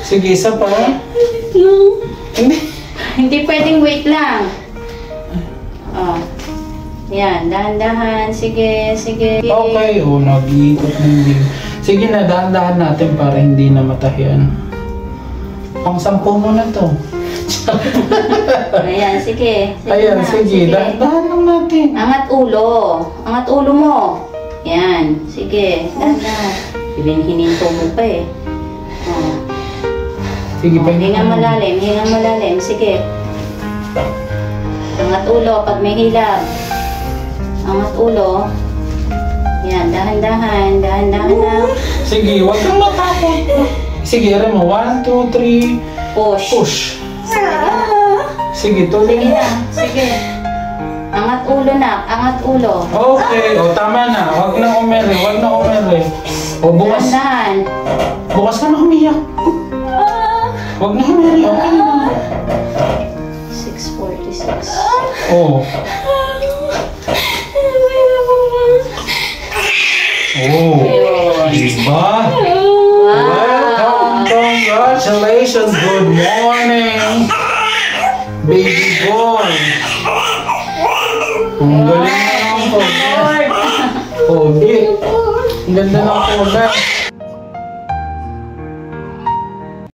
Sige, isa pa. Hindi. Hindi pwedeng wait lang. Oh. Yan, dahan-dahan. Sige, sige. Okay, nag-iikot na hindi. Sige na, dahan-dahan natin para hindi na matahian. Pang-10 mo na to. Ayan, sige. Ayan, sige. Dahan-dahan lang natin. Angat ulo. Angat ulo mo. Yan, sige. Dahan-dahan. Hininto mo pa eh. Oh. Sige, Hingang malalim, hingang malalim. Sige. Angat ulo pag may hilab. Angat ulo. Yan, dahan-dahan. Dahan-dahan lang. Sige, huwag kang matakot. Sige, alam mo. 1, 2, 3. Push. Push. Sige, tuloy Sige mo. na, sige. Angat ulo na, angat ulo. Okay, tama na. Huwag na umere, huwag na umere. Bukas. Dahan-dahan. Bukas ka na umiyak. Huwag na umere, okay na. 6:46. Oh. Diba? Welcome, congratulations, good morning, baby boy. Ang galing na ng pogi. Pogi. Ang ganda ng pogi.